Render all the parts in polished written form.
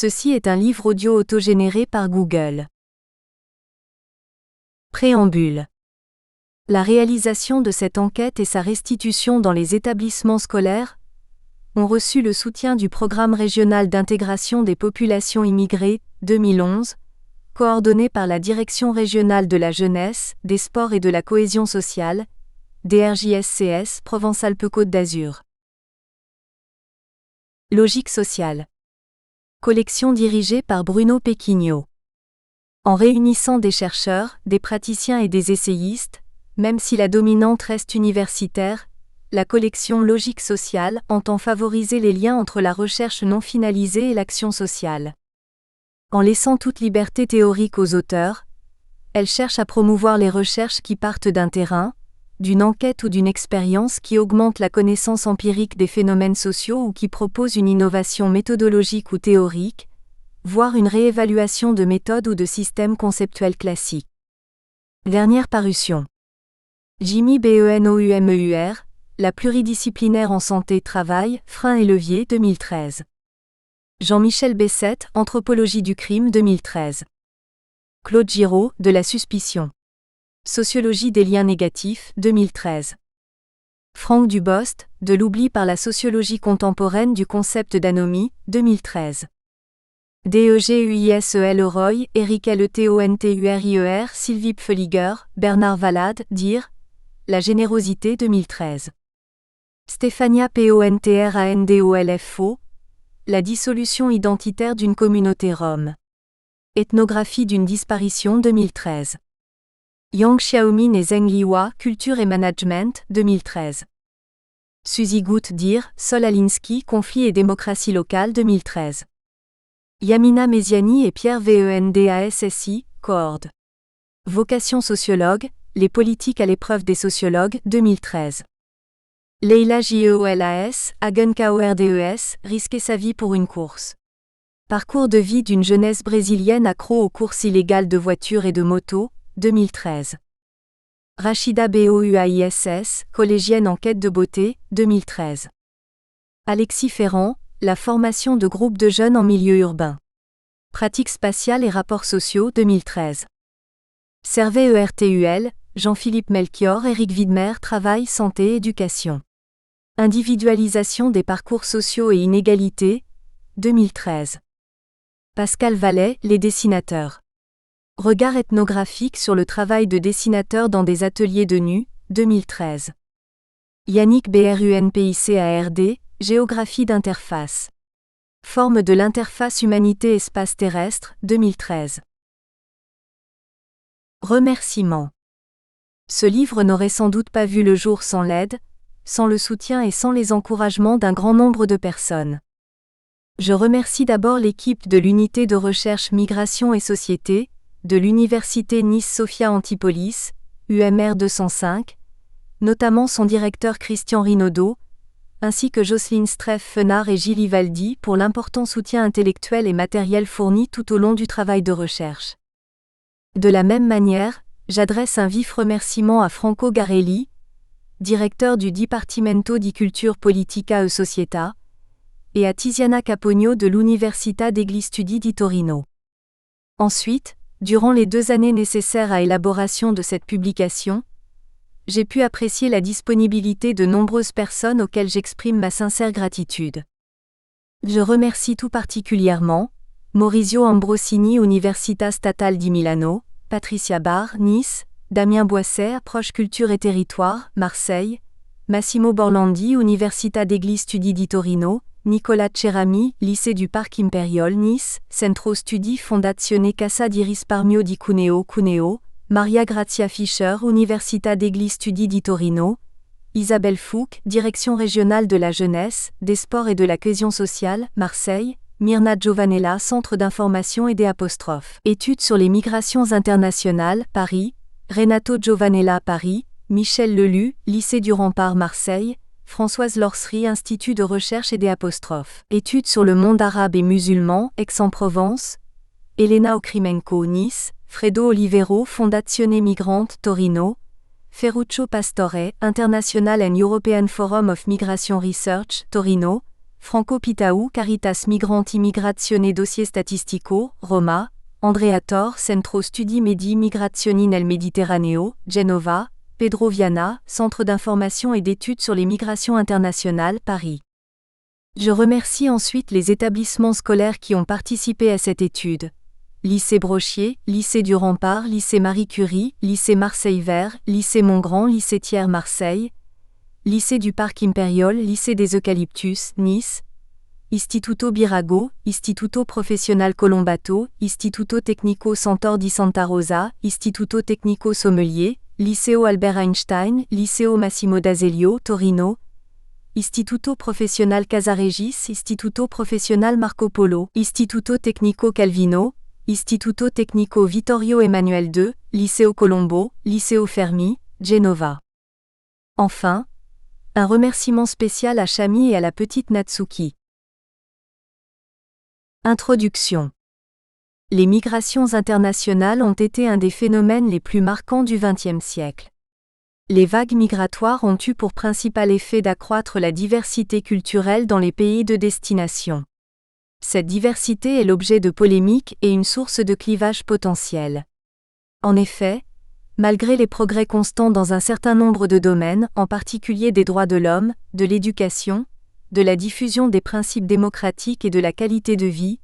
Ceci est un livre audio autogénéré par Google. Préambule. La réalisation de cette enquête et sa restitution dans les établissements scolaires ont reçu le soutien du Programme régional d'intégration des populations immigrées, 2011, coordonné par la Direction régionale de la jeunesse, des sports et de la cohésion sociale, DRJSCS Provence-Alpes-Côte d'Azur. Logique sociale. Collection dirigée par Bruno Pequignot. En réunissant des chercheurs, des praticiens et des essayistes, même si la dominante reste universitaire, la collection Logique sociale entend favoriser les liens entre la recherche non finalisée et l'action sociale. En laissant toute liberté théorique aux auteurs, elle cherche à promouvoir les recherches qui partent d'un terrain, d'une enquête ou d'une expérience qui augmente la connaissance empirique des phénomènes sociaux ou qui propose une innovation méthodologique ou théorique, voire une réévaluation de méthodes ou de systèmes conceptuels classiques. Dernière parution. Jimmy Benoumeur, La pluridisciplinaire en santé-travail, freins et leviers 2013. Jean-Michel Bessette, Anthropologie du crime 2013. Claude Giraud, De la suspicion. Sociologie des liens négatifs 2013. Franck Dubost, De l'oubli par la sociologie contemporaine du concept d'anomie 2013. DEGUISEL Roy, Eric Letontur, Sylvie Pfeliger, Bernard Valade, Dire, La générosité 2013. Stéphania Pontrandolfo, La dissolution identitaire d'une communauté rome. Ethnographie d'une disparition 2013. Yang Xiaomin et Zheng Liwa, Culture et Management 2013. Suzy Goutte Dire, Sol Alinsky, Conflit et démocratie locale 2013. Yamina Mesiani et Pierre Vendassi, Coord. Vocation sociologue, Les politiques à l'épreuve des sociologues 2013. Leila Jeolas, Agenkaordes, Risquer sa vie pour une course. Parcours de vie d'une jeunesse brésilienne accro aux courses illégales de voitures et de motos 2013. Rachida Bouaiss, collégienne en quête de beauté, 2013. Alexis Ferrand, La formation de groupes de jeunes en milieu urbain. Pratiques spatiales et rapports sociaux, 2013. Servet ERTUL, Jean-Philippe Melchior, Éric Widmer, Travail, santé, éducation. Individualisation des parcours sociaux et inégalités, 2013. Pascal Vallet, Les dessinateurs. Regard ethnographique sur le travail de dessinateurs dans des ateliers de nu, 2013. Yannick Brunpicard, Géographie d'interface. Forme de l'interface humanité-espace terrestre, 2013. Remerciements. Ce livre n'aurait sans doute pas vu le jour sans l'aide, sans le soutien et sans les encouragements d'un grand nombre de personnes. Je remercie d'abord l'équipe de l'unité de recherche Migration et Société, de l'Université Nice-Sophia Antipolis, UMR 205, notamment son directeur Christian Rinaudot, ainsi que Jocelyne Streff-Fenard et Gilles Ivaldi pour l'important soutien intellectuel et matériel fourni tout au long du travail de recherche. De la même manière, j'adresse un vif remerciement à Franco Garelli, directeur du Dipartimento di Cultura Politica e Società, et à Tiziana Capogno de l'Università degli Studi di Torino. Ensuite, durant les 2 années nécessaires à l'élaboration de cette publication, j'ai pu apprécier la disponibilité de nombreuses personnes auxquelles j'exprime ma sincère gratitude. Je remercie tout particulièrement Maurizio Ambrosini, Università Statale di Milano, Patricia Barr, Nice, Damien Boisset, Approche Culture et Territoire, Marseille, Massimo Borlandi, Università degli Studi di Torino, Nicolas Cerami, Lycée du Parc Imperial Nice, Centro Studi Fondazione Casa di Risparmio di Cuneo, Maria Grazia Fischer, Università degli Studi di Torino, Isabelle Fouque, Direction régionale de la jeunesse, des sports et de la cohésion sociale, Marseille, Myrna Giovanella, Centre d'information et des apostrophes. Études sur les migrations internationales, Paris, Renato Giovanella, Paris, Michel Lelu, Lycée du Rempart, Marseille, Françoise Lorsery, Institut de recherche et des apostrophes. Études sur le monde arabe et musulman, Aix-en-Provence, Elena Okrimenko, Nice, Fredo Olivero, Fondazione Migrante, Torino, Ferruccio Pastore, International and European Forum of Migration Research, Torino, Franco Pitau, Caritas Migranti Migrazione Dossier Statistico, Roma, Andrea Tor, Centro Studi Medi Migrazioni nel Mediterraneo, Genova, Pedro Viana, Centre d'information et d'études sur les migrations internationales, Paris. Je remercie ensuite les établissements scolaires qui ont participé à cette étude. Lycée Brochier, Lycée du Rempart, Lycée Marie Curie, Lycée Marseille Vert, Lycée Montgrand, Lycée Thiers Marseille, Lycée du Parc Impérial, Lycée des Eucalyptus, Nice, Istituto Birago, Istituto Professional Colombato, Istituto Tecnico Santor di Santa Rosa, Istituto Tecnico Sommelier, Liceo Albert Einstein, Liceo Massimo d'Azeglio, Torino, Istituto Professional Casaregis, Istituto Professional Marco Polo, Istituto Tecnico Calvino, Istituto Tecnico Vittorio Emanuele II, Liceo Colombo, Liceo Fermi, Genova. Enfin, un remerciement spécial à Chami et à la petite Natsuki. Introduction. Les migrations internationales ont été un des phénomènes les plus marquants du XXe siècle. Les vagues migratoires ont eu pour principal effet d'accroître la diversité culturelle dans les pays de destination. Cette diversité est l'objet de polémiques et une source de clivage potentiel. En effet, malgré les progrès constants dans un certain nombre de domaines, en particulier des droits de l'homme, de l'éducation, de la diffusion des principes démocratiques et de la qualité de vie,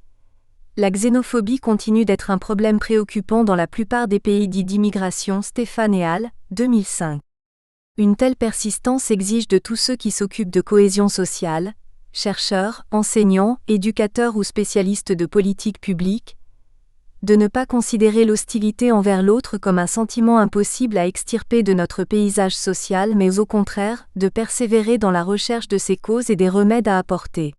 la xénophobie continue d'être un problème préoccupant dans la plupart des pays dits d'immigration. Stéphane et al., 2005. Une telle persistance exige de tous ceux qui s'occupent de cohésion sociale, chercheurs, enseignants, éducateurs ou spécialistes de politique publique, de ne pas considérer l'hostilité envers l'autre comme un sentiment impossible à extirper de notre paysage social mais au contraire, de persévérer dans la recherche de ses causes et des remèdes à apporter.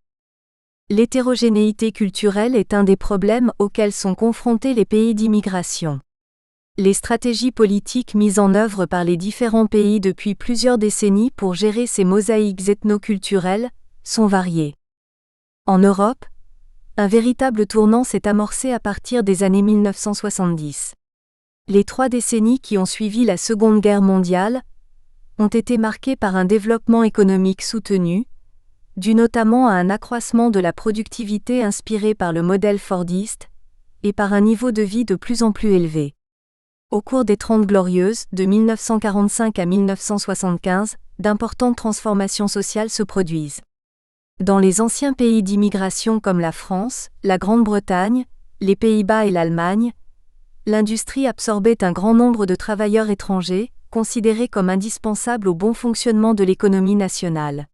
L'hétérogénéité culturelle est un des problèmes auxquels sont confrontés les pays d'immigration. Les stratégies politiques mises en œuvre par les différents pays depuis plusieurs décennies pour gérer ces mosaïques ethno-culturelles sont variées. En Europe, un véritable tournant s'est amorcé à partir des années 1970. Les 3 décennies qui ont suivi la Seconde Guerre mondiale ont été marquées par un développement économique soutenu, dû notamment à un accroissement de la productivité inspiré par le modèle fordiste, et par un niveau de vie de plus en plus élevé. Au cours des 30 Glorieuses, de 1945 à 1975, d'importantes transformations sociales se produisent. Dans les anciens pays d'immigration comme la France, la Grande-Bretagne, les Pays-Bas et l'Allemagne, l'industrie absorbait un grand nombre de travailleurs étrangers, considérés comme indispensables au bon fonctionnement de l'économie nationale.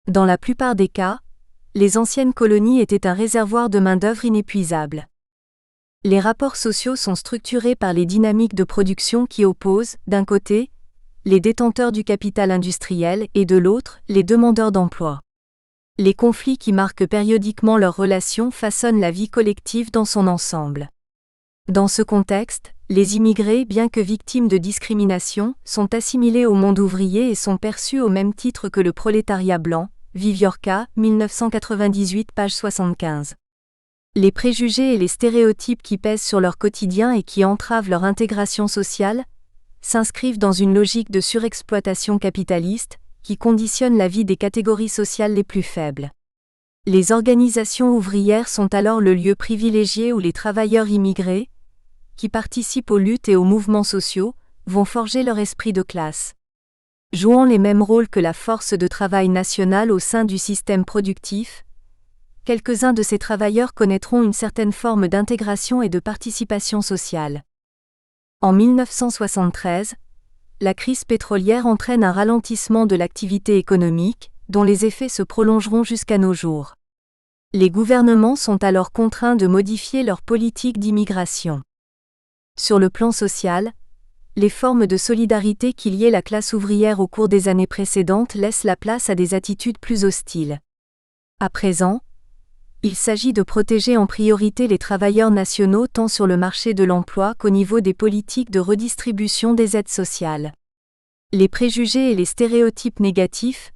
Dans la plupart des cas, les anciennes colonies étaient un réservoir de main-d'œuvre inépuisable. Les rapports sociaux sont structurés par les dynamiques de production qui opposent, d'un côté, les détenteurs du capital industriel et de l'autre, les demandeurs d'emploi. Les conflits qui marquent périodiquement leurs relations façonnent la vie collective dans son ensemble. Dans ce contexte, les immigrés, bien que victimes de discrimination, sont assimilés au monde ouvrier et sont perçus au même titre que le prolétariat blanc. Viviorca, 1998, page 75. Les préjugés et les stéréotypes qui pèsent sur leur quotidien et qui entravent leur intégration sociale s'inscrivent dans une logique de surexploitation capitaliste qui conditionne la vie des catégories sociales les plus faibles. Les organisations ouvrières sont alors le lieu privilégié où les travailleurs immigrés, qui participent aux luttes et aux mouvements sociaux, vont forger leur esprit de classe. Jouant les mêmes rôles que la force de travail nationale au sein du système productif, quelques-uns de ces travailleurs connaîtront une certaine forme d'intégration et de participation sociale. En 1973, la crise pétrolière entraîne un ralentissement de l'activité économique, dont les effets se prolongeront jusqu'à nos jours. Les gouvernements sont alors contraints de modifier leur politique d'immigration. Sur le plan social, les formes de solidarité qui liaient la classe ouvrière au cours des années précédentes laissent la place à des attitudes plus hostiles. À présent, il s'agit de protéger en priorité les travailleurs nationaux tant sur le marché de l'emploi qu'au niveau des politiques de redistribution des aides sociales. Les préjugés et les stéréotypes négatifs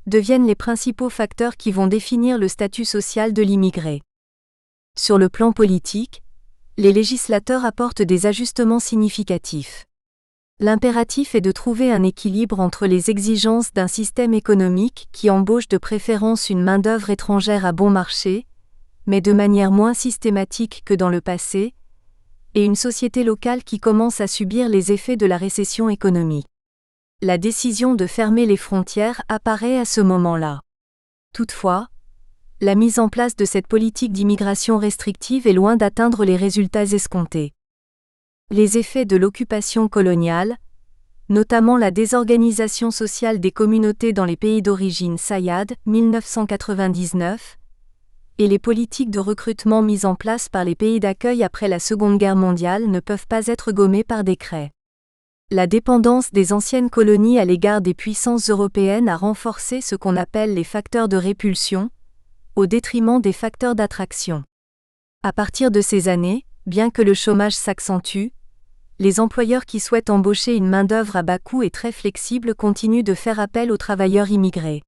deviennent les principaux facteurs qui vont définir le statut social de l'immigré. Sur le plan politique, les législateurs apportent des ajustements significatifs. L'impératif est de trouver un équilibre entre les exigences d'un système économique qui embauche de préférence une main-d'œuvre étrangère à bon marché, mais de manière moins systématique que dans le passé, et une société locale qui commence à subir les effets de la récession économique. La décision de fermer les frontières apparaît à ce moment-là. Toutefois, la mise en place de cette politique d'immigration restrictive est loin d'atteindre les résultats escomptés. Les effets de l'occupation coloniale, notamment la désorganisation sociale des communautés dans les pays d'origine Sayad, 1999, et les politiques de recrutement mises en place par les pays d'accueil après la Seconde Guerre mondiale ne peuvent pas être gommées par décret. La dépendance des anciennes colonies à l'égard des puissances européennes a renforcé ce qu'on appelle les facteurs de répulsion, au détriment des facteurs d'attraction. À partir de ces années, bien que le chômage s'accentue, les employeurs qui souhaitent embaucher une main-d'œuvre à bas coût et très flexible continuent de faire appel aux travailleurs immigrés.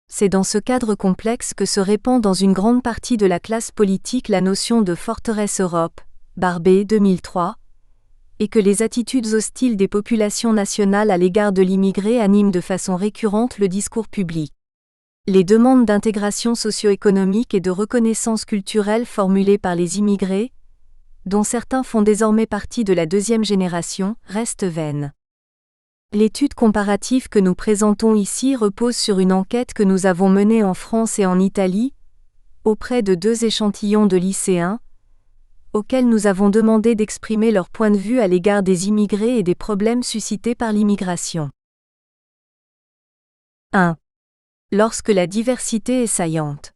C'est dans ce cadre complexe que se répand dans une grande partie de la classe politique la notion de forteresse Europe, Barbet 2003, et que les attitudes hostiles des populations nationales à l'égard de l'immigré animent de façon récurrente le discours public. Les demandes d'intégration socio-économique et de reconnaissance culturelle formulées par les immigrés, dont certains font désormais partie de la deuxième génération, restent vaines. L'étude comparative que nous présentons ici repose sur une enquête que nous avons menée en France et en Italie, auprès de 2 échantillons de lycéens, auxquels nous avons demandé d'exprimer leur point de vue à l'égard des immigrés et des problèmes suscités par l'immigration. 1. Lorsque la diversité est saillante.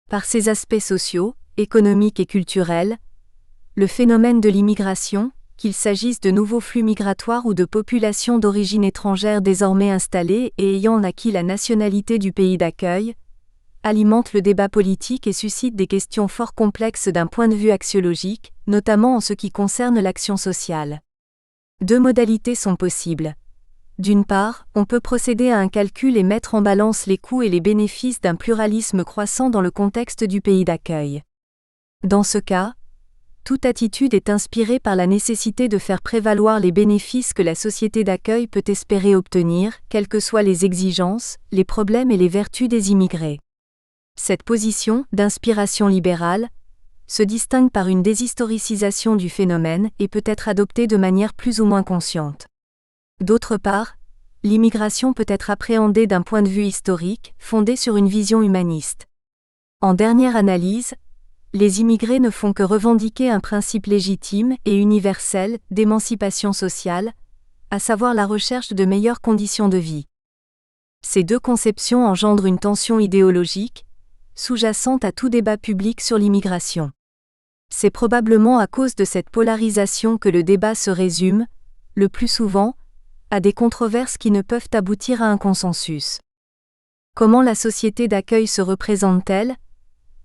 Par ses aspects sociaux, économiques et culturels, le phénomène de l'immigration, qu'il s'agisse de nouveaux flux migratoires ou de populations d'origine étrangère désormais installées et ayant acquis la nationalité du pays d'accueil, alimente le débat politique et suscite des questions fort complexes d'un point de vue axiologique, notamment en ce qui concerne l'action sociale. 2 modalités sont possibles. D'une part, on peut procéder à un calcul et mettre en balance les coûts et les bénéfices d'un pluralisme croissant dans le contexte du pays d'accueil. Dans ce cas, toute attitude est inspirée par la nécessité de faire prévaloir les bénéfices que la société d'accueil peut espérer obtenir, quelles que soient les exigences, les problèmes et les vertus des immigrés. Cette position, d'inspiration libérale, se distingue par une déshistoricisation du phénomène et peut être adoptée de manière plus ou moins consciente. D'autre part, l'immigration peut être appréhendée d'un point de vue historique, fondé sur une vision humaniste. En dernière analyse, les immigrés ne font que revendiquer un principe légitime et universel d'émancipation sociale, à savoir la recherche de meilleures conditions de vie. Ces 2 conceptions engendrent une tension idéologique, sous-jacente à tout débat public sur l'immigration. C'est probablement à cause de cette polarisation que le débat se résume, le plus souvent, à des controverses qui ne peuvent aboutir à un consensus. Comment la société d'accueil se représente-t-elle ?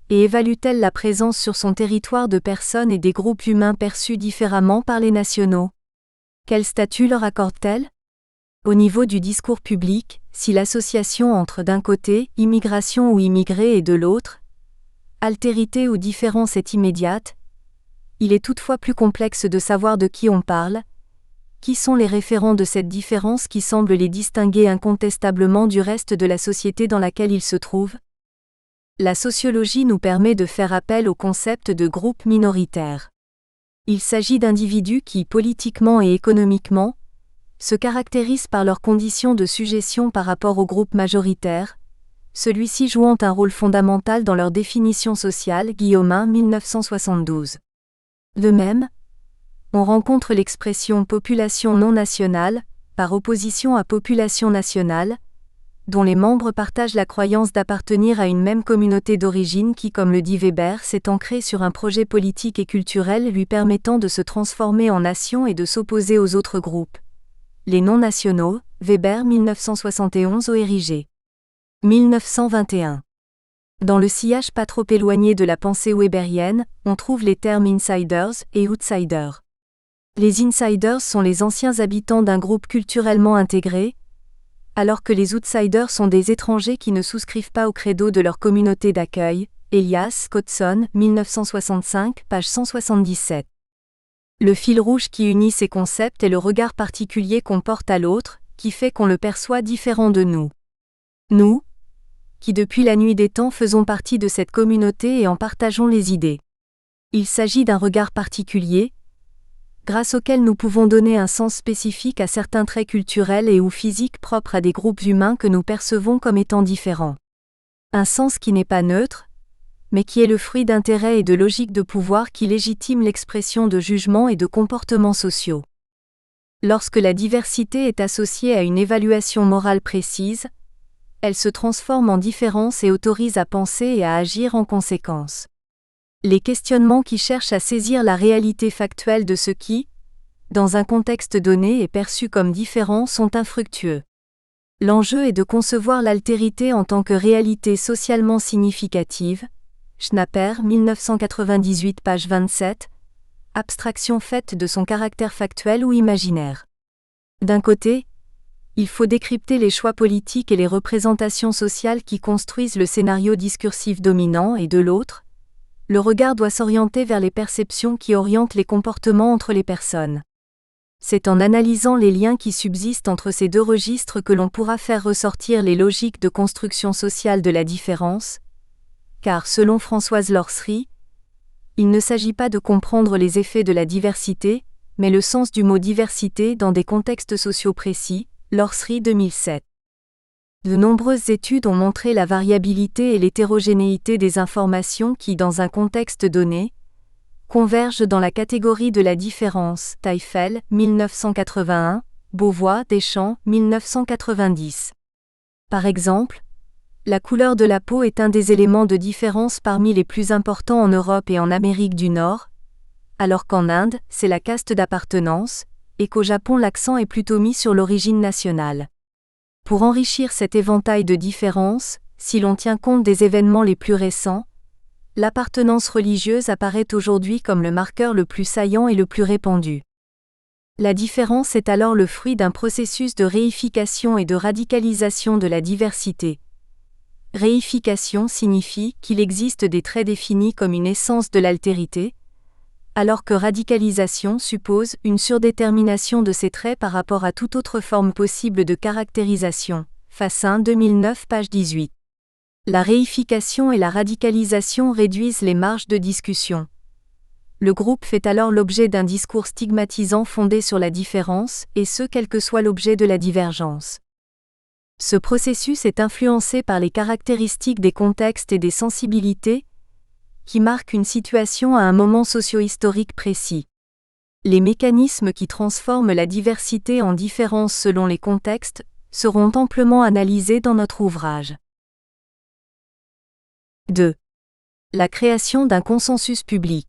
Et évalue-t-elle la présence sur son territoire de personnes et des groupes humains perçus différemment par les nationaux? Quel statut leur accorde-t-elle? Au niveau du discours public, si l'association entre d'un côté, immigration ou immigré et de l'autre, altérité ou différence est immédiate, il est toutefois plus complexe de savoir de qui on parle, qui sont les référents de cette différence qui semble les distinguer incontestablement du reste de la société dans laquelle ils se trouvent. La sociologie nous permet de faire appel au concept de groupe minoritaire. Il s'agit d'individus qui, politiquement et économiquement, se caractérisent par leurs conditions de sujétion par rapport au groupe majoritaire, celui-ci jouant un rôle fondamental dans leur définition sociale. Guillaumin 1972. De même, on rencontre l'expression population non nationale, par opposition à population nationale, dont les membres partagent la croyance d'appartenir à une même communauté d'origine qui, comme le dit Weber, s'est ancrée sur un projet politique et culturel lui permettant de se transformer en nation et de s'opposer aux autres groupes. Les non-nationaux, Weber 1971 ORIG. 1921. Dans le sillage pas trop éloigné de la pensée weberienne, on trouve les termes insiders et outsiders. Les insiders sont les anciens habitants d'un groupe culturellement intégré, alors que les outsiders sont des étrangers qui ne souscrivent pas au credo de leur communauté d'accueil. Elias Cottson, 1965, page 177. Le fil rouge qui unit ces concepts est le regard particulier qu'on porte à l'autre, qui fait qu'on le perçoit différent de nous. Nous, qui depuis la nuit des temps faisons partie de cette communauté et en partageons les idées. Il s'agit d'un regard particulier, grâce auquel nous pouvons donner un sens spécifique à certains traits culturels et ou physiques propres à des groupes humains que nous percevons comme étant différents. Un sens qui n'est pas neutre, mais qui est le fruit d'intérêts et de logiques de pouvoir qui légitiment l'expression de jugements et de comportements sociaux. Lorsque la diversité est associée à une évaluation morale précise, elle se transforme en différence et autorise à penser et à agir en conséquence. Les questionnements qui cherchent à saisir la réalité factuelle de ce qui, dans un contexte donné, est perçu comme différent sont infructueux. L'enjeu est de concevoir l'altérité en tant que réalité socialement significative. Schnapper, 1998, page 27. Abstraction faite de son caractère factuel ou imaginaire. D'un côté, il faut décrypter les choix politiques et les représentations sociales qui construisent le scénario discursif dominant et de l'autre, le regard doit s'orienter vers les perceptions qui orientent les comportements entre les personnes. C'est en analysant les liens qui subsistent entre ces deux registres que l'on pourra faire ressortir les logiques de construction sociale de la différence, car selon Françoise Lorsery, il ne s'agit pas de comprendre les effets de la diversité, mais le sens du mot diversité dans des contextes sociaux précis. Lorsery 2007. De nombreuses études ont montré la variabilité et l'hétérogénéité des informations qui, dans un contexte donné, convergent dans la catégorie de la différence. Teifel, 1981, Beauvois, Deschamps, 1990. Par exemple, la couleur de la peau est un des éléments de différence parmi les plus importants en Europe et en Amérique du Nord, alors qu'en Inde, c'est la caste d'appartenance, et qu'au Japon l'accent est plutôt mis sur l'origine nationale. Pour enrichir cet éventail de différences, si l'on tient compte des événements les plus récents, l'appartenance religieuse apparaît aujourd'hui comme le marqueur le plus saillant et le plus répandu. La différence est alors le fruit d'un processus de réification et de radicalisation de la diversité. Réification signifie qu'il existe des traits définis comme une essence de l'altérité, alors que radicalisation suppose une surdétermination de ces traits par rapport à toute autre forme possible de caractérisation. Fassin 2009, page 18. La réification et la radicalisation réduisent les marges de discussion. Le groupe fait alors l'objet d'un discours stigmatisant fondé sur la différence, et ce quel que soit l'objet de la divergence. Ce processus est influencé par les caractéristiques des contextes et des sensibilités, qui marquent une situation à un moment socio-historique précis. Les mécanismes qui transforment la diversité en différence selon les contextes seront amplement analysés dans notre ouvrage. 2. La création d'un consensus public.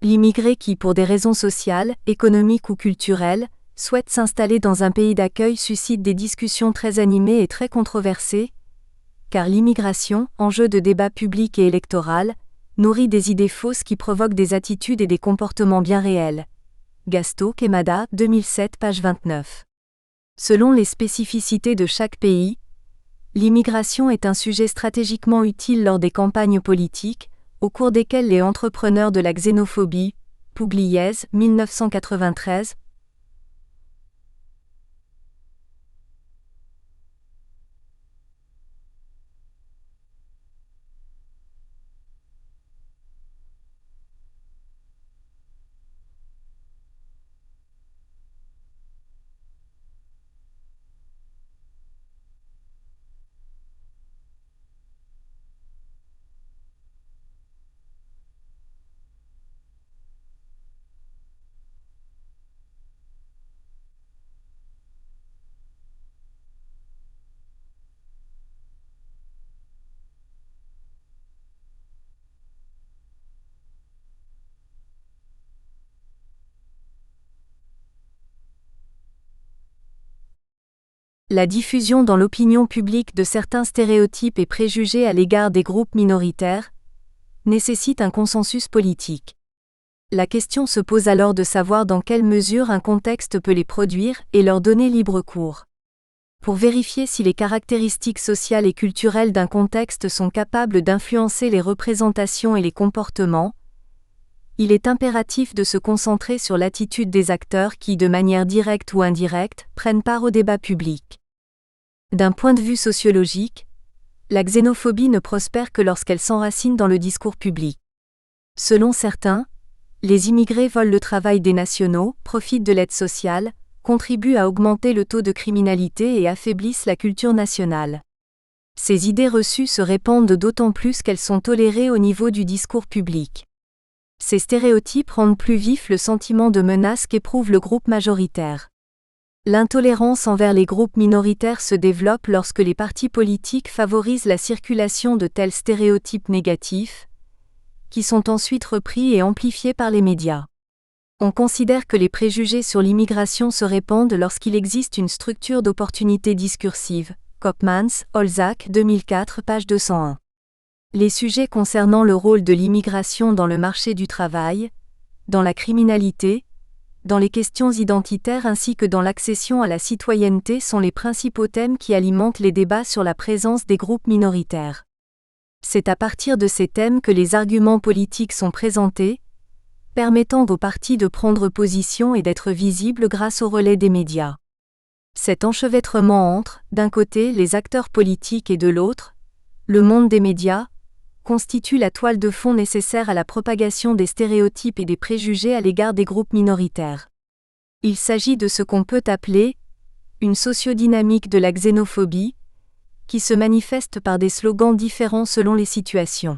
L'immigré qui, pour des raisons sociales, économiques ou culturelles, souhaite s'installer dans un pays d'accueil suscite des discussions très animées et très controversées, car l'immigration, enjeu de débat public et électoral, nourrit des idées fausses qui provoquent des attitudes et des comportements bien réels. Gasto Quemada, 2007, page 29. Selon les spécificités de chaque pays, l'immigration est un sujet stratégiquement utile lors des campagnes politiques, au cours desquelles les entrepreneurs de la xénophobie, Pugliese, 1993, la diffusion dans l'opinion publique de certains stéréotypes et préjugés à l'égard des groupes minoritaires, nécessite un consensus politique. La question se pose alors de savoir dans quelle mesure un contexte peut les produire et leur donner libre cours. Pour vérifier si les caractéristiques sociales et culturelles d'un contexte sont capables d'influencer les représentations et les comportements, Il est impératif de se concentrer sur l'attitude des acteurs qui, de manière directe ou indirecte, prennent part au débat public. D'un point de vue sociologique, la xénophobie ne prospère que lorsqu'elle s'enracine dans le discours public. Selon certains, les immigrés volent le travail des nationaux, profitent de l'aide sociale, contribuent à augmenter le taux de criminalité et affaiblissent la culture nationale. Ces idées reçues se répandent d'autant plus qu'elles sont tolérées au niveau du discours public. Ces stéréotypes rendent plus vif le sentiment de menace qu'éprouve le groupe majoritaire. L'intolérance envers les groupes minoritaires se développe lorsque les partis politiques favorisent la circulation de tels stéréotypes négatifs, qui sont ensuite repris et amplifiés par les médias. On considère que les préjugés sur l'immigration se répandent lorsqu'il existe une structure d'opportunité discursive. Koopmans, Olzac, 2004, page 201. Les sujets concernant le rôle de l'immigration dans le marché du travail, dans la criminalité, dans les questions identitaires ainsi que dans l'accession à la citoyenneté sont les principaux thèmes qui alimentent les débats sur la présence des groupes minoritaires. C'est à partir de ces thèmes que les arguments politiques sont présentés, permettant aux partis de prendre position et d'être visibles grâce au relais des médias. Cet enchevêtrement entre, d'un côté, les acteurs politiques et de l'autre, le monde des médias, constitue la toile de fond nécessaire à la propagation des stéréotypes et des préjugés à l'égard des groupes minoritaires. Il s'agit de ce qu'on peut appeler une sociodynamique de la xénophobie, qui se manifeste par des slogans différents selon les situations.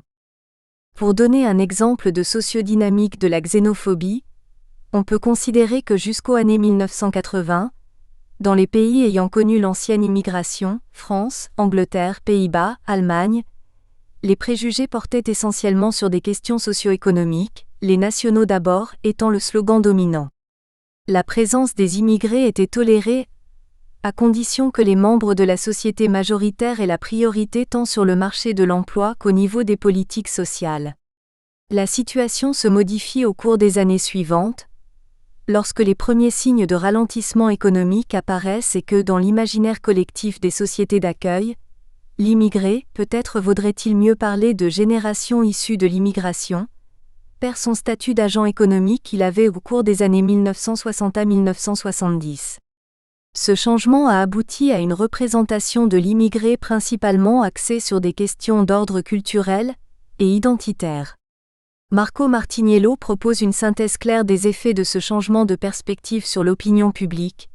Pour donner un exemple de sociodynamique de la xénophobie, on peut considérer que jusqu'aux années 1980, dans les pays ayant connu l'ancienne immigration, France, Angleterre, Pays-Bas, Allemagne, les préjugés portaient essentiellement sur des questions socio-économiques, les nationaux d'abord étant le slogan dominant. La présence des immigrés était tolérée à condition que les membres de la société majoritaire aient la priorité tant sur le marché de l'emploi qu'au niveau des politiques sociales. La situation se modifie au cours des années suivantes, lorsque les premiers signes de ralentissement économique apparaissent et que dans l'imaginaire collectif des sociétés d'accueil, l'immigré, peut-être vaudrait-il mieux parler de génération issue de l'immigration, perd son statut d'agent économique qu'il avait au cours des années 1960 à 1970. Ce changement a abouti à une représentation de l'immigré principalement axée sur des questions d'ordre culturel et identitaire. Marco Martiniello propose une synthèse claire des effets de ce changement de perspective sur l'opinion publique.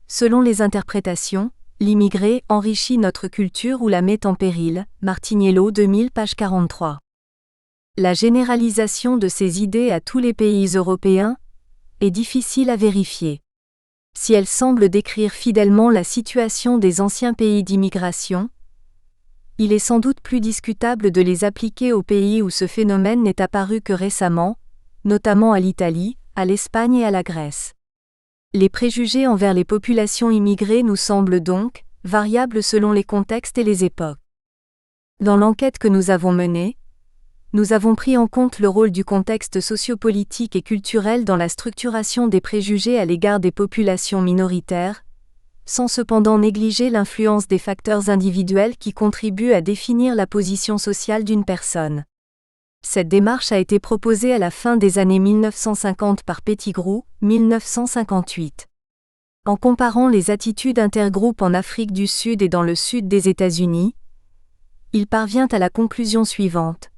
Selon les interprétations, l'immigré enrichit notre culture ou la met en péril. Martiniello 2000, page 43. La généralisation de ces idées à tous les pays européens est difficile à vérifier. Si elle semble décrire fidèlement la situation des anciens pays d'immigration, il est sans doute plus discutable de les appliquer aux pays où ce phénomène n'est apparu que récemment, notamment à l'Italie, à l'Espagne et à la Grèce. Les préjugés envers les populations immigrées nous semblent donc variables selon les contextes et les époques. Dans l'enquête que nous avons menée, nous avons pris en compte le rôle du contexte sociopolitique et culturel dans la structuration des préjugés à l'égard des populations minoritaires, sans cependant négliger l'influence des facteurs individuels qui contribuent à définir la position sociale d'une personne. Cette démarche a été proposée à la fin des années 1950 par Pettigrew, 1958. En comparant les attitudes intergroupes en Afrique du Sud et dans le sud des États-Unis, il parvient à la conclusion suivante.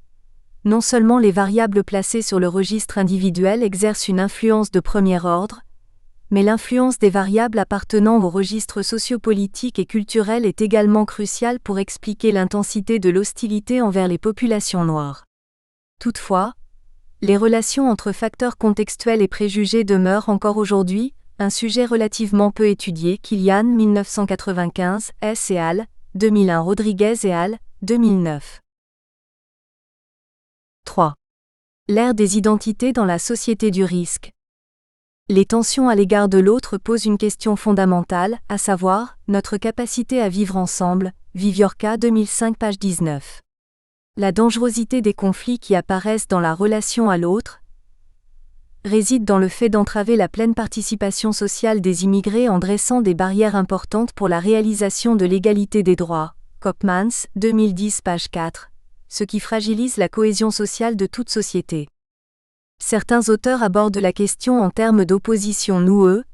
Non seulement les variables placées sur le registre individuel exercent une influence de premier ordre, mais l'influence des variables appartenant au registre sociopolitique et culturel est également cruciale pour expliquer l'intensité de l'hostilité envers les populations noires. Toutefois, les relations entre facteurs contextuels et préjugés demeurent encore aujourd'hui un sujet relativement peu étudié. Kilian 1995, S. et al., 2001 Rodriguez et al., 2009. 3. L'ère des identités dans la société du risque. Les tensions à l'égard de l'autre posent une question fondamentale, à savoir, notre capacité à vivre ensemble, Viviorca 2005 page 19. La dangerosité des conflits qui apparaissent dans la relation à l'autre réside dans le fait d'entraver la pleine participation sociale des immigrés en dressant des barrières importantes pour la réalisation de l'égalité des droits. Koopmans, 2010 page 4, ce qui fragilise la cohésion sociale de toute société. Certains auteurs abordent la question en termes d'opposition nous-eux,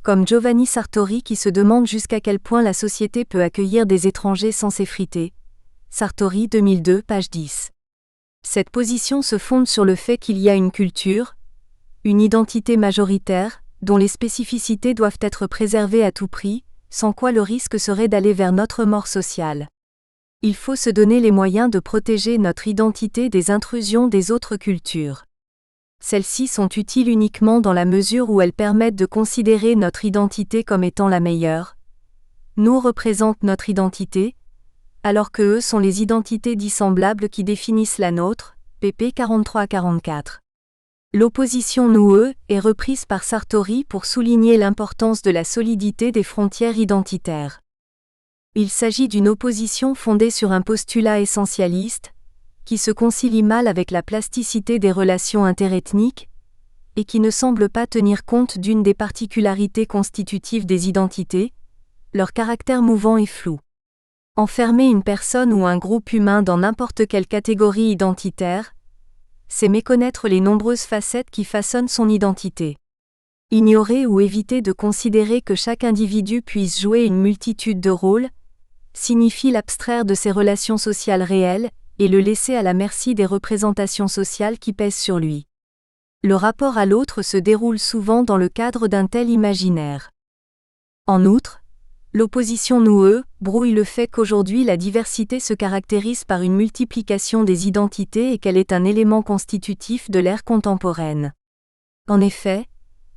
comme Giovanni Sartori qui se demande jusqu'à quel point la société peut accueillir des étrangers sans s'effriter. Sartori 2002, page 10. Cette position se fonde sur le fait qu'il y a une culture, une identité majoritaire, dont les spécificités doivent être préservées à tout prix, sans quoi le risque serait d'aller vers notre mort sociale. Il faut se donner les moyens de protéger notre identité des intrusions des autres cultures. Celles-ci sont utiles uniquement dans la mesure où elles permettent de considérer notre identité comme étant la meilleure. Nous représentent notre identité, alors que eux sont les identités dissemblables qui définissent la nôtre, pp 43-44. L'opposition nous-eux est reprise par Sartori pour souligner l'importance de la solidité des frontières identitaires. Il s'agit d'une opposition fondée sur un postulat essentialiste, qui se concilie mal avec la plasticité des relations interethniques, et qui ne semble pas tenir compte d'une des particularités constitutives des identités, leur caractère mouvant et flou. Enfermer une personne ou un groupe humain dans n'importe quelle catégorie identitaire, c'est méconnaître les nombreuses facettes qui façonnent son identité. Ignorer ou éviter de considérer que chaque individu puisse jouer une multitude de rôles, signifie l'abstraire de ses relations sociales réelles, et le laisser à la merci des représentations sociales qui pèsent sur lui. Le rapport à l'autre se déroule souvent dans le cadre d'un tel imaginaire. En outre, l'opposition nous-eux brouille le fait qu'aujourd'hui la diversité se caractérise par une multiplication des identités et qu'elle est un élément constitutif de l'ère contemporaine. En effet,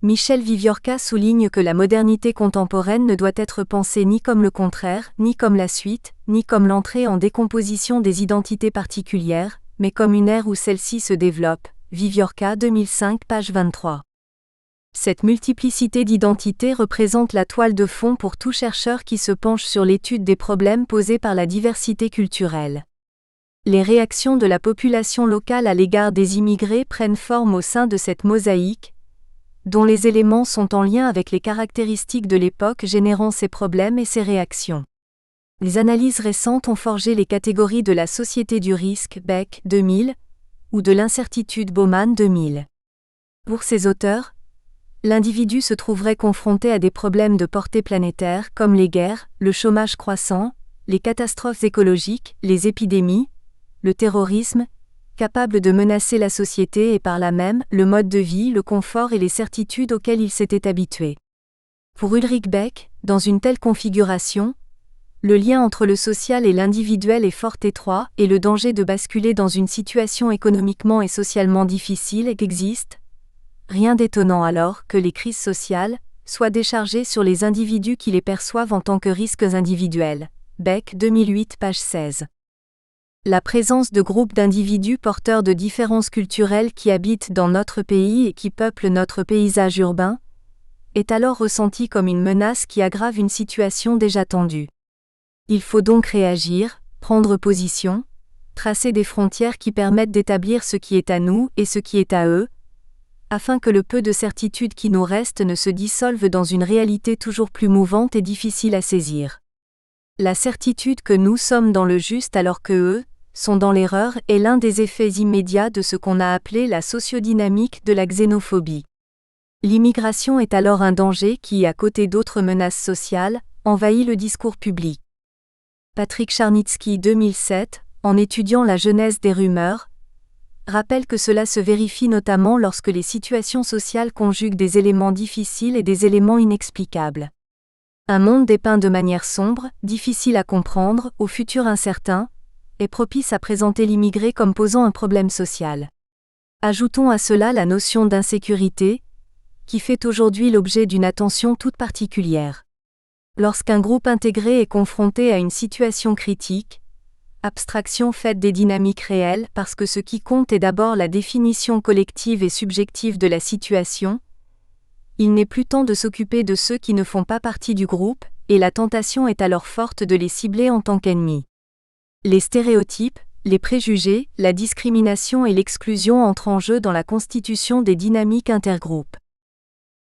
Michel Viviorca souligne que la modernité contemporaine ne doit être pensée ni comme le contraire, ni comme la suite, ni comme l'entrée en décomposition des identités particulières, mais comme une ère où celle-ci se développe. Viviorca 2005, page 23. Cette multiplicité d'identités représente la toile de fond pour tout chercheur qui se penche sur l'étude des problèmes posés par la diversité culturelle. Les réactions de la population locale à l'égard des immigrés prennent forme au sein de cette mosaïque, dont les éléments sont en lien avec les caractéristiques de l'époque générant ces problèmes et ces réactions. Les analyses récentes ont forgé les catégories de la société du risque, Beck 2000, ou de l'incertitude, Bauman 2000. Pour ces auteurs, l'individu se trouverait confronté à des problèmes de portée planétaire comme les guerres, le chômage croissant, les catastrophes écologiques, les épidémies, le terrorisme, capable de menacer la société et par là même le mode de vie, le confort et les certitudes auxquelles il s'était habitué. Pour Ulrich Beck, dans une telle configuration, le lien entre le social et l'individuel est fort étroit et le danger de basculer dans une situation économiquement et socialement difficile existe. Rien d'étonnant alors que les crises sociales soient déchargées sur les individus qui les perçoivent en tant que risques individuels. Beck 2008, page 16. La présence de groupes d'individus porteurs de différences culturelles qui habitent dans notre pays et qui peuplent notre paysage urbain est alors ressentie comme une menace qui aggrave une situation déjà tendue. Il faut donc réagir, prendre position, tracer des frontières qui permettent d'établir ce qui est à nous et ce qui est à eux, afin que le peu de certitude qui nous reste ne se dissolve dans une réalité toujours plus mouvante et difficile à saisir. La certitude que nous sommes dans le juste alors que eux sont dans l'erreur est l'un des effets immédiats de ce qu'on a appelé la sociodynamique de la xénophobie. L'immigration est alors un danger qui, à côté d'autres menaces sociales, envahit le discours public. Patrick Charnitsky 2007, en étudiant la genèse des rumeurs, rappelle que cela se vérifie notamment lorsque les situations sociales conjuguent des éléments difficiles et des éléments inexplicables. Un monde dépeint de manière sombre, difficile à comprendre, au futur incertain, est propice à présenter l'immigré comme posant un problème social. Ajoutons à cela la notion d'insécurité, qui fait aujourd'hui l'objet d'une attention toute particulière. Lorsqu'un groupe intégré est confronté à une situation critique, abstraction faite des dynamiques réelles parce que ce qui compte est d'abord la définition collective et subjective de la situation, il n'est plus temps de s'occuper de ceux qui ne font pas partie du groupe, et la tentation est alors forte de les cibler en tant qu'ennemis. Les stéréotypes, les préjugés, la discrimination et l'exclusion entrent en jeu dans la constitution des dynamiques intergroupes.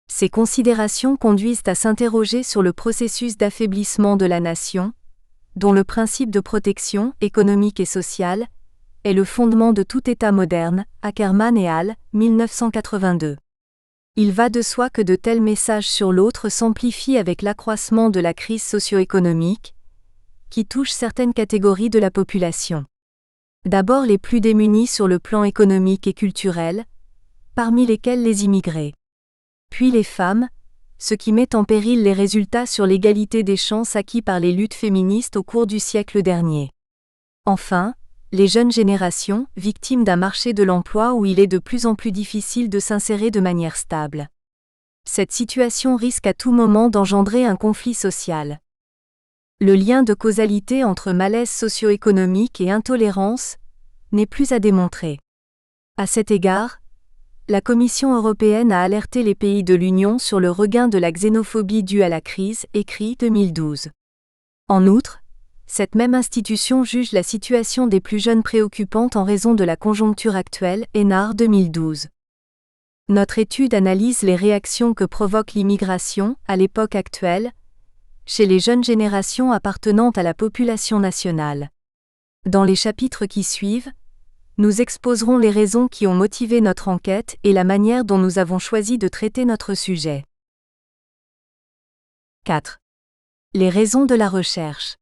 Ces considérations conduisent à s'interroger sur le processus d'affaiblissement de la nation, dont le principe de protection, économique et sociale, est le fondement de tout État moderne, Ackerman et al., 1982. Il va de soi que de tels messages sur l'autre s'amplifient avec l'accroissement de la crise socio-économique, qui touche certaines catégories de la population. D'abord les plus démunis sur le plan économique et culturel, parmi lesquels les immigrés. Puis les femmes, ce qui met en péril les résultats sur l'égalité des chances acquis par les luttes féministes au cours du siècle dernier. Enfin, les jeunes générations, victimes d'un marché de l'emploi où il est de plus en plus difficile de s'insérer de manière stable. Cette situation risque à tout moment d'engendrer un conflit social. Le lien de causalité entre malaise socio-économique et intolérance n'est plus à démontrer. À cet égard, la Commission européenne a alerté les pays de l'Union sur le regain de la xénophobie due à la crise, écrit 2012. En outre, cette même institution juge la situation des plus jeunes préoccupante en raison de la conjoncture actuelle, ENAR 2012. Notre étude analyse les réactions que provoque l'immigration, à l'époque actuelle, chez les jeunes générations appartenant à la population nationale. Dans les chapitres qui suivent, nous exposerons les raisons qui ont motivé notre enquête et la manière dont nous avons choisi de traiter notre sujet. 4. Les raisons de la recherche.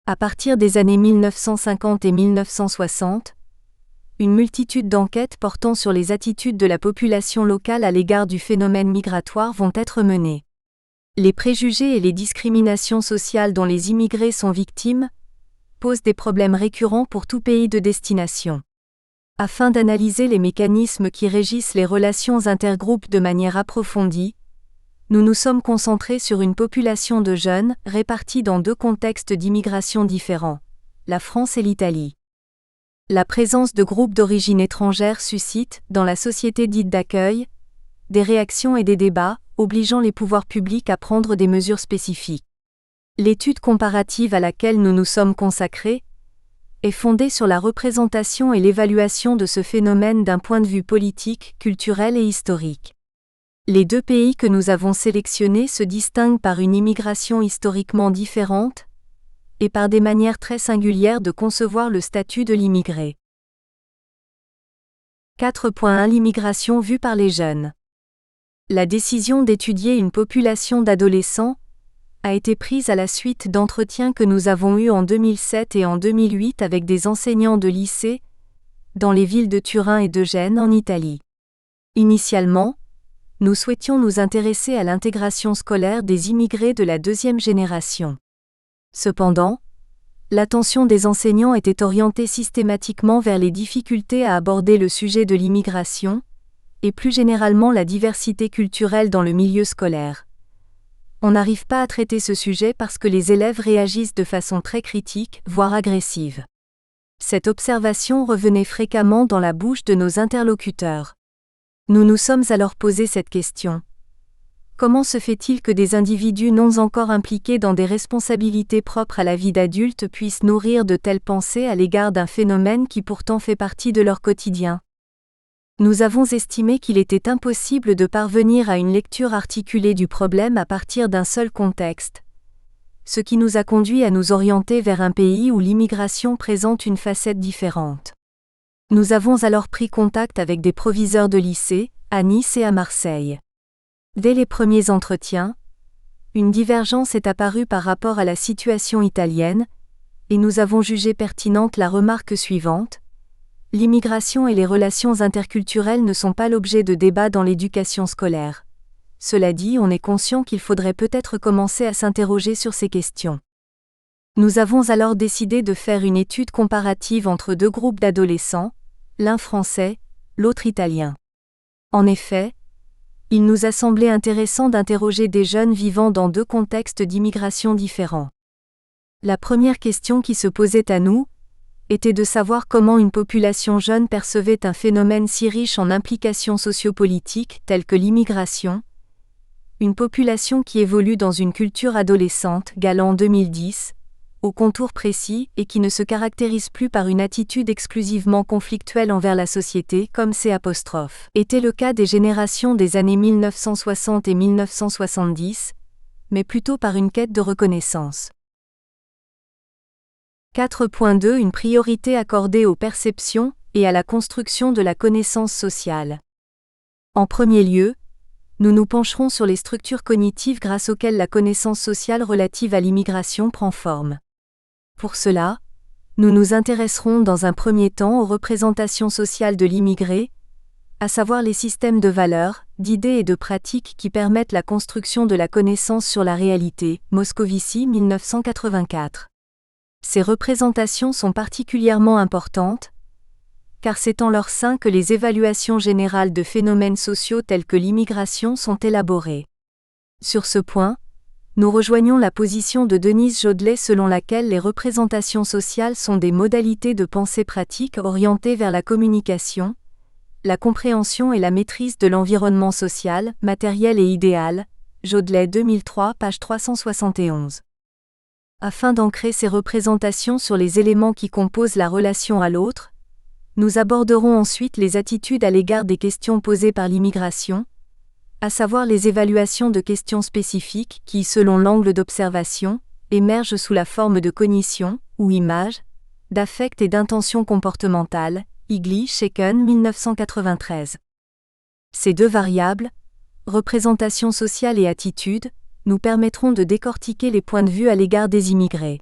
À partir des années 1950 et 1960, une multitude d'enquêtes portant sur les attitudes de la population locale à l'égard du phénomène migratoire vont être menées. Les préjugés et les discriminations sociales dont les immigrés sont victimes posent des problèmes récurrents pour tout pays de destination. Afin d'analyser les mécanismes qui régissent les relations intergroupes de manière approfondie, nous nous sommes concentrés sur une population de jeunes répartis dans deux contextes d'immigration différents, la France et l'Italie. La présence de groupes d'origine étrangère suscite, dans la société dite d'accueil, des réactions et des débats, obligeant les pouvoirs publics à prendre des mesures spécifiques. L'étude comparative à laquelle nous nous sommes consacrés est fondée sur la représentation et l'évaluation de ce phénomène d'un point de vue politique, culturel et historique. Les deux pays que nous avons sélectionnés se distinguent par une immigration historiquement différente et par des manières très singulières de concevoir le statut de l'immigré. 4.1 L'immigration vue par les jeunes. La décision d'étudier une population d'adolescents a été prise à la suite d'entretiens que nous avons eus en 2007 et en 2008 avec des enseignants de lycée dans les villes de Turin et de Gênes en Italie. Initialement, nous souhaitions nous intéresser à l'intégration scolaire des immigrés de la deuxième génération. Cependant, l'attention des enseignants était orientée systématiquement vers les difficultés à aborder le sujet de l'immigration, et plus généralement la diversité culturelle dans le milieu scolaire. On n'arrive pas à traiter ce sujet parce que les élèves réagissent de façon très critique, voire agressive. Cette observation revenait fréquemment dans la bouche de nos interlocuteurs. Nous nous sommes alors posé cette question. Comment se fait-il que des individus non encore impliqués dans des responsabilités propres à la vie d'adulte puissent nourrir de telles pensées à l'égard d'un phénomène qui pourtant fait partie de leur quotidien ? Nous avons estimé qu'il était impossible de parvenir à une lecture articulée du problème à partir d'un seul contexte, ce qui nous a conduit à nous orienter vers un pays où l'immigration présente une facette différente. Nous avons alors pris contact avec des proviseurs de lycée, à Nice et à Marseille. Dès les premiers entretiens, une divergence est apparue par rapport à la situation italienne, et nous avons jugé pertinente la remarque suivante. L'immigration et les relations interculturelles ne sont pas l'objet de débats dans l'éducation scolaire. Cela dit, on est conscient qu'il faudrait peut-être commencer à s'interroger sur ces questions. Nous avons alors décidé de faire une étude comparative entre deux groupes d'adolescents, l'un français, l'autre italien. En effet, il nous a semblé intéressant d'interroger des jeunes vivant dans deux contextes d'immigration différents. La première question qui se posait à nous était de savoir comment une population jeune percevait un phénomène si riche en implications sociopolitiques telles que l'immigration, une population qui évolue dans une culture adolescente, Galland 2010, aux contours précis et qui ne se caractérise plus par une attitude exclusivement conflictuelle envers la société comme était le cas des générations des années 1960 et 1970, mais plutôt par une quête de reconnaissance. 4.2 Une priorité accordée aux perceptions et à la construction de la connaissance sociale. En premier lieu, nous nous pencherons sur les structures cognitives grâce auxquelles la connaissance sociale relative à l'immigration prend forme. Pour cela, nous nous intéresserons dans un premier temps aux représentations sociales de l'immigré, à savoir les systèmes de valeurs, d'idées et de pratiques qui permettent la construction de la connaissance sur la réalité. Moscovici 1984. Ces représentations sont particulièrement importantes, car c'est en leur sein que les évaluations générales de phénomènes sociaux tels que l'immigration sont élaborées. Sur ce point, nous rejoignons la position de Denise Jodelet selon laquelle les représentations sociales sont des modalités de pensée pratique orientées vers la communication, la compréhension et la maîtrise de l'environnement social, matériel et idéal. Jodelet 2003, page 371. Afin d'ancrer ces représentations sur les éléments qui composent la relation à l'autre, nous aborderons ensuite les attitudes à l'égard des questions posées par l'immigration, à savoir les évaluations de questions spécifiques qui, selon l'angle d'observation, émergent sous la forme de cognition, ou images, d'affect et d'intention comportementale. Igli, Shaken 1993. Ces deux variables, représentation sociale et attitude, nous permettront de décortiquer les points de vue à l'égard des immigrés.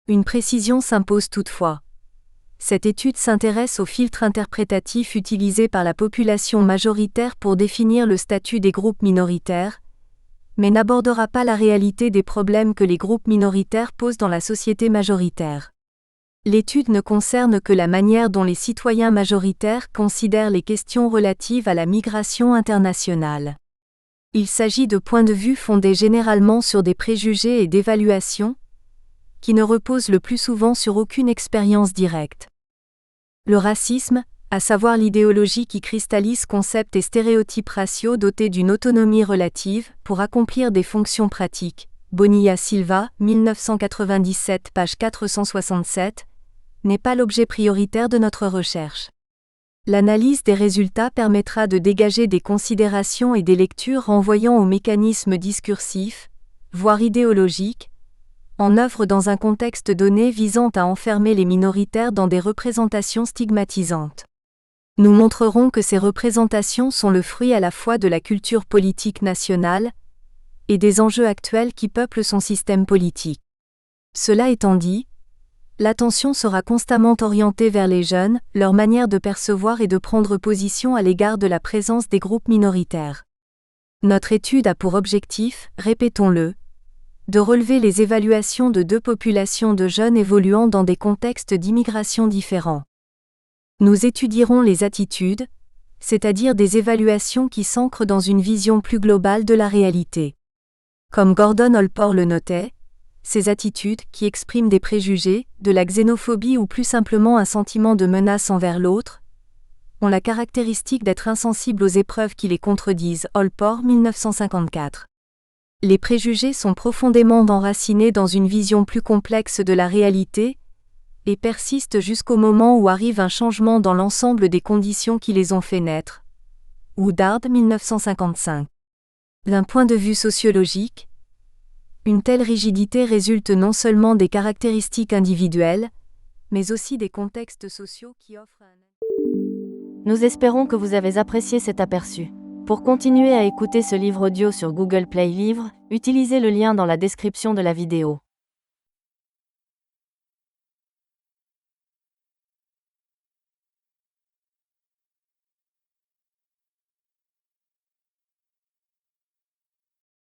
Une précision s'impose toutefois. Cette étude s'intéresse aux filtres interprétatifs utilisés par la population majoritaire pour définir le statut des groupes minoritaires, mais n'abordera pas la réalité des problèmes que les groupes minoritaires posent dans la société majoritaire. L'étude ne concerne que la manière dont les citoyens majoritaires considèrent les questions relatives à la migration internationale. Il s'agit de points de vue fondés généralement sur des préjugés et d'évaluations, qui ne reposent le plus souvent sur aucune expérience directe. Le racisme, à savoir l'idéologie qui cristallise concepts et stéréotypes raciaux dotés d'une autonomie relative pour accomplir des fonctions pratiques. Bonilla Silva, 1997, page 467, n'est pas l'objet prioritaire de notre recherche. L'analyse des résultats permettra de dégager des considérations et des lectures renvoyant aux mécanismes discursifs, voire idéologiques, en œuvre dans un contexte donné visant à enfermer les minoritaires dans des représentations stigmatisantes. Nous montrerons que ces représentations sont le fruit à la fois de la culture politique nationale et des enjeux actuels qui peuplent son système politique. Cela étant dit, l'attention sera constamment orientée vers les jeunes, leur manière de percevoir et de prendre position à l'égard de la présence des groupes minoritaires. Notre étude a pour objectif, répétons-le, de relever les évaluations de deux populations de jeunes évoluant dans des contextes d'immigration différents. Nous étudierons les attitudes, c'est-à-dire des évaluations qui s'ancrent dans une vision plus globale de la réalité. Comme Gordon Allport le notait, ces attitudes, qui expriment des préjugés, de la xénophobie ou plus simplement un sentiment de menace envers l'autre, ont la caractéristique d'être insensibles aux épreuves qui les contredisent. Allport 1954. Les préjugés sont profondément enracinés dans une vision plus complexe de la réalité et persistent jusqu'au moment où arrive un changement dans l'ensemble des conditions qui les ont fait naître. Woodard 1955. D'un point de vue sociologique, une telle rigidité résulte non seulement des caractéristiques individuelles, mais aussi des contextes sociaux qui offrent Nous espérons que vous avez apprécié cet aperçu. Pour continuer à écouter ce livre audio sur Google Play Livres, utilisez le lien dans la description de la vidéo.